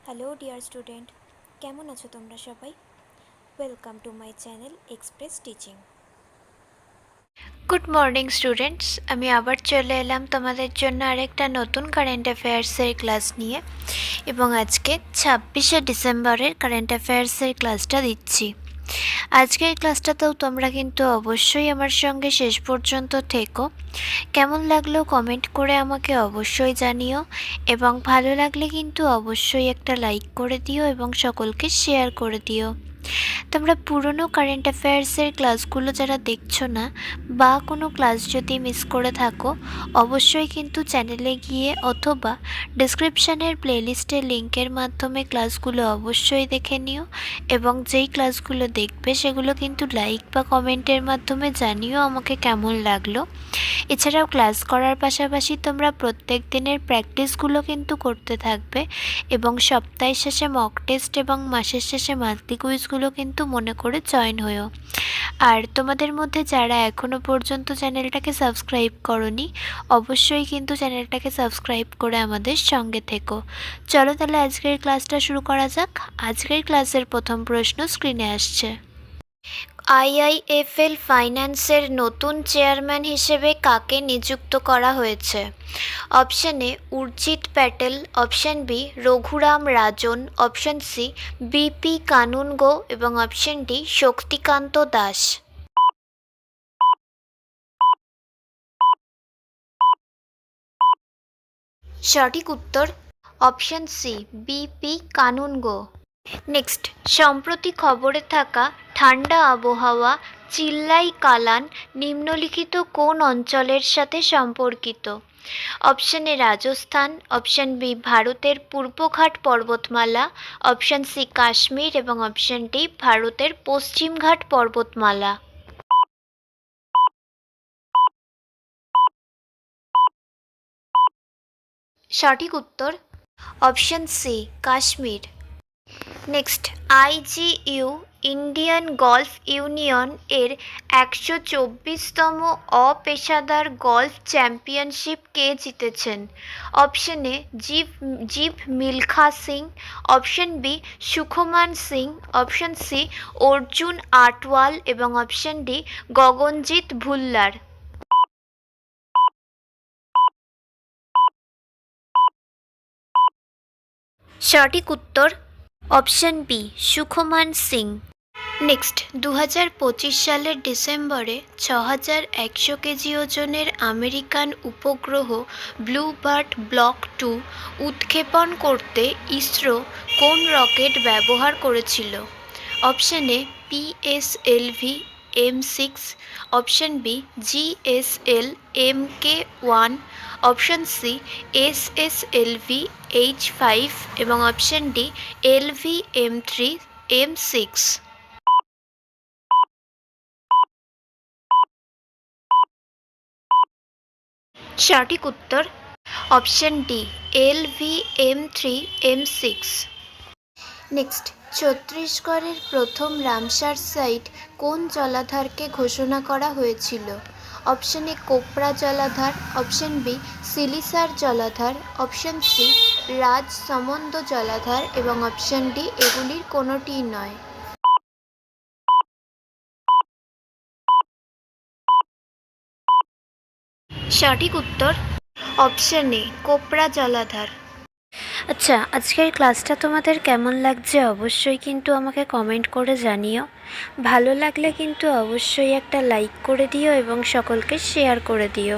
Hello dear student, কেমন আছো তোমরা সবাই? Welcome to my channel express teaching. Good morning students, আমি আবার চলে এলাম তোমাদের জন্য আরেকটা নতুন কারেন্ট অ্যাফেয়ার্সের ক্লাস নিয়ে এবং আজকে 26শে ডিসেম্বরের কারেন্ট অ্যাফেয়ার্সের ক্লাসটা দিচ্ছি। আজকের ক্লাসটাতেও তোমরা কিন্তু অবশ্যই আমার সঙ্গে শেষ পর্যন্ত থেকো। কেমন লাগলো কমেন্ট করে আমাকে অবশ্যই জানিও এবং ভালো লাগলে কিন্তু অবশ্যই একটা লাইক করে দিও এবং সকলকে শেয়ার করে দিও। তোমরা পুরনো কারেন্ট অ্যাফেয়ার্সের ক্লাসগুলো যারা দেখছো না বা কোনো ক্লাস যদি মিস করে থাকো, অবশ্যই কিন্তু চ্যানেলে গিয়ে অথবা ডিসক্রিপশানের প্লেলিস্টের লিঙ্কের মাধ্যমে ক্লাসগুলো অবশ্যই দেখে নিও এবং যেই ক্লাসগুলো দেখবে সেগুলো কিন্তু লাইক বা কমেন্টের মাধ্যমে জানিও আমাকে কেমন লাগলো। এছাড়াও ক্লাস করার পাশাপাশি তোমরা প্রত্যেক দিনের প্র্যাকটিসগুলো কিন্তু করতে থাকবে এবং সপ্তাহের শেষে মক টেস্ট এবং মাসের শেষে মান্থলি কুইজগুলো কিন্তু মনে করে জয়েন হয়েও। আর তোমাদের মধ্যে যারা এখনও পর্যন্ত চ্যানেলটাকে সাবস্ক্রাইব করোনি, অবশ্যই কিন্তু চ্যানেলটাকে সাবস্ক্রাইব করে আমাদের সঙ্গে থেকো। চলো তাহলে আজকের ক্লাসটা শুরু করা যাক। আজকের ক্লাসের প্রথম প্রশ্ন স্ক্রিনে আসছে। আইআইএফএল ফাইন্যান্সের নতুন চেয়ারম্যান হিসেবে কাকে নিযুক্ত করা হয়েছে? Option A Urjit Patel, option B Raghuram Rajan, option C BP Kanungo এবং অপশন ডি শক্তিকান্ত দাস। সঠিক উত্তর option C BP Kanungo. Next, সম্প্রতি খবরে থাকা ঠান্ডা আবহাওয়া চিল্লাই কালান নিম্নলিখিত কোন অঞ্চলের সাথে সম্পর্কিত? Option A Rajasthan, option B ভারতের পূর্বঘাট পর্বতমালা, অপশন সি কাশ্মীর এবং অপশন ডি ভারতের পশ্চিমঘাট পর্বতমালা। সঠিক উত্তর option C Kashmir. Next, IGU Indian golf union এর 124তম অপেশাদার গলফ চ্যাম্পিয়নশিপ কে জিতেছেন? Option A Jeev Milkha Singh, option B Sukhman Singh, option C Arjun Atwal এবং অপশন ডি গগনজিৎ ভুল্লার। সঠিক উত্তর option B Sukhman Singh. Next, 2025 সালের ডিসেম্বরে 6100 কেজি ওজনের আমেরিকান উপগ্রহ ব্লু বার্ড ব্লক 2 উৎক্ষেপণ করতে ইসরো কোন রকেট ব্যবহার করেছিল? Option A PSLV M6, option B GSL MK1, option C SSLV H5 এবং অপশন ডি LV-M3 M6। সঠিক উত্তর option D LV-M3 M6। Next, ছত্তিশগড়ের প্রথম রামসার সাইট কোন জলাধারকে ঘোষণা করা হয়েছিল? অপশন এ কোপরা জলাধার, অপশন বি সিলিসার জলাধার, অপশন সি রাজসমন্দ জলাধার এবং অপশন ডি এগুলির কোনোটিই নয়। সঠিক উত্তর অপশন এ কোপরা জলাধার। আচ্ছা, আজকের ক্লাসটা তোমাদের কেমন লাগছে অবশ্যই কিন্তু আমাকে কমেন্ট করে জানিও। ভালো লাগলে কিন্তু অবশ্যই একটা লাইক করে দিও এবং সকলকে শেয়ার করে দিও।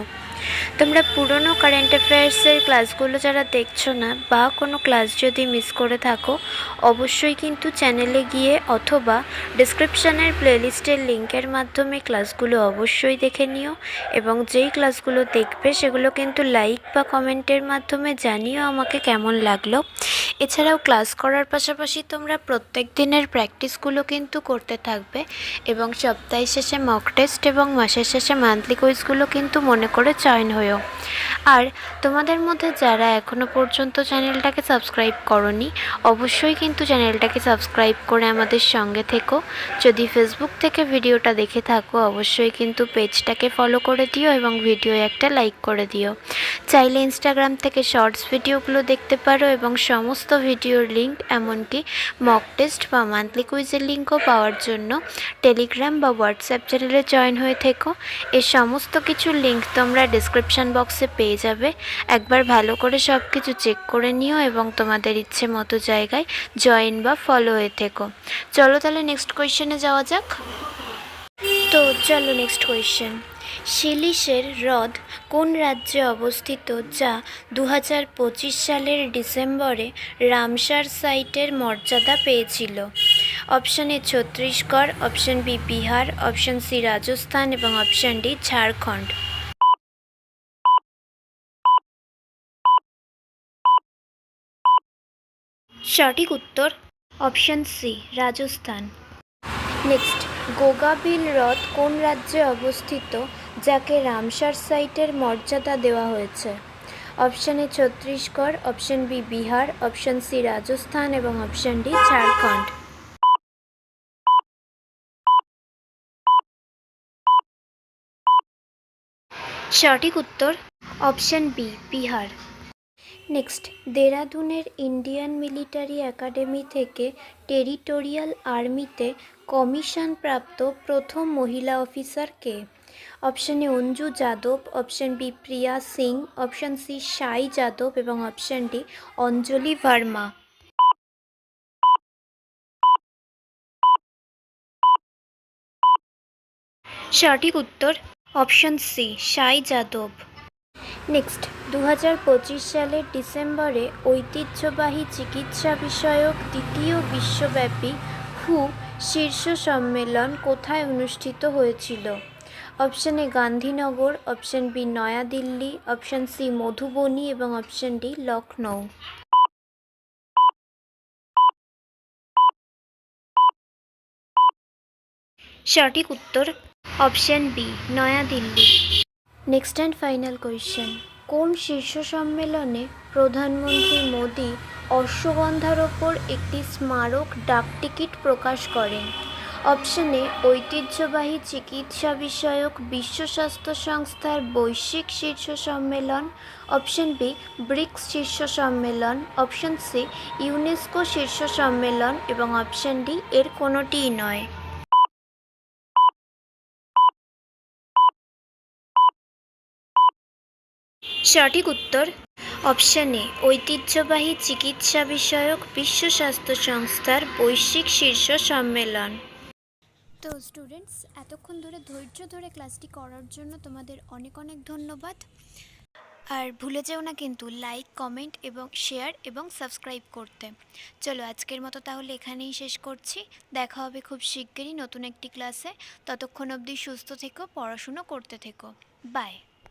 তোমরা পুরনো কারেন্ট অ্যাফেয়ার্সের ক্লাসগুলো যারা দেখছো না বা কোনো ক্লাস যদি মিস করে থাকো, অবশ্যই কিন্তু চ্যানেলে গিয়ে অথবা ডিসক্রিপশানের প্লেলিস্টের লিঙ্কের মাধ্যমে ক্লাসগুলো অবশ্যই দেখে নিও এবং যেই ক্লাসগুলো দেখবে সেগুলো কিন্তু লাইক বা কমেন্টের মাধ্যমে জানিও আমাকে কেমন লাগলো। এছাড়াও ক্লাস করার পাশাপাশি তোমরা প্রত্যেক দিনের প্র্যাকটিসগুলো কিন্তু করতে থাকবে এবং সপ্তাহের শেষে মক টেস্ট এবং মাসের শেষে মান্থলি কুইজগুলো কিন্তু মনে করে জয়েন হয়েও। আর তোমাদের মধ্যে যারা এখনও পর্যন্ত চ্যানেলটাকে সাবস্ক্রাইব করোনি, অবশ্যই কিন্তু চ্যানেলটাকে সাবস্ক্রাইব করে আমাদের সঙ্গে থেকো। যদি ফেসবুক থেকে ভিডিওটা দেখে থাকো, অবশ্যই কিন্তু পেজটাকে ফলো করে দিও এবং ভিডিও একটা লাইক করে দিও। চাইলে ইনস্টাগ্রাম থেকে শর্টস ভিডিওগুলো দেখতে পারো এবং সমস্ত সমস্ত ভিডিওর লিঙ্ক, এমনকি মক টেস্ট বা মান্থলি কুইজের লিঙ্কও পাওয়ার জন্য টেলিগ্রাম বা হোয়াটসঅ্যাপ চ্যানেলে জয়েন হয়ে থেকো। এর সমস্ত কিছুর লিঙ্ক তোমরা ডিসক্রিপশান বক্সে পেয়ে যাবে। একবার ভালো করে সব কিছু চেক করে নিও এবং তোমাদের ইচ্ছে মতো জায়গায় জয়েন বা ফলো হয়ে থেকো। চলো তাহলে নেক্সট কোয়েশ্চেনে যাওয়া যাক। তো চলো নেক্সট কোয়েশ্চেন। শিলিশের হ্রদ কোন রাজ্যে অবস্থিত, যা 2025 সালের ডিসেম্বরে রামসার সাইটের মর্যাদা পেয়েছিল? Option A Chhattisgarh, option B Bihar, option C Rajasthan এবং অপশান ডি ঝাড়খণ্ড। সঠিক উত্তর option C Rajasthan. Next, Gogabil হ্রদ কোন রাজ্যে অবস্থিত, যাকে রামসার সাইটের মর্যাদা দেওয়া হয়েছে? Option A Chhattisgarh, option B Bihar, option C Rajasthan এবং অপশান ডি ঝাড়খণ্ড। সঠিক উত্তর অপশান বি বিহার। নেক্সট, দেরাদুনের ইন্ডিয়ান মিলিটারি একাডেমি থেকে টেরিটোরিয়াল আর্মিতে কমিশনপ্রাপ্ত প্রথম মহিলা অফিসার কে? Option A Anju Yadav, option B Priya Singh, option C Sai Yadav এবং অপশান ডি অঞ্জলি ভার্মা। সঠিক উত্তর option C Sai Yadav. Next, 2025 সালের ডিসেম্বরে ঐতিহ্যবাহী চিকিৎসা বিষয়ক দ্বিতীয় বিশ্বব্যাপী হু শীর্ষ সম্মেলন কোথায় অনুষ্ঠিত হয়েছিল? Option A Gandhinagar, option B New Delhi, option C Madhubani এবং অপশান ডি লখনৌ। সঠিক উত্তর option B New Delhi. Next and final question. কোন শীর্ষ সম্মেলনে প্রধানমন্ত্রী মোদি অশ্বগন্ধার ওপর একটি স্মারক ডাকটিকিট প্রকাশ করেন? অপশান এ ঐতিহ্যবাহী চিকিৎসা বিষয়ক বিশ্ব স্বাস্থ্য সংস্থার বৈশ্বিক শীর্ষ সম্মেলন, অপশান বি ব্রিক্স শীর্ষ সম্মেলন, অপশান সি ইউনেস্কো শীর্ষ সম্মেলন এবং অপশান ডি এর কোনোটিই নয়। সঠিক উত্তর অপশান এ ঐতিহ্যবাহী চিকিৎসা বিষয়ক বিশ্ব স্বাস্থ্য সংস্থার বৈশ্বিক শীর্ষ সম্মেলন। তো স্টুডেন্টস, এতক্ষণ ধরে ধৈর্য ধরে ক্লাসটি করার জন্য তোমাদের অনেক অনেক ধন্যবাদ। আর ভুলে যেও না কিন্তু লাইক, কমেন্ট এবং শেয়ার এবং সাবস্ক্রাইব করতে। চলো আজকের মতো তাহলে এখানেই শেষ করছি। দেখা হবে খুব শিগগিরই নতুন একটি ক্লাসে। ততক্ষণ অবধি সুস্থ থেকো, পড়াশুনো করতে থেকো। বাই।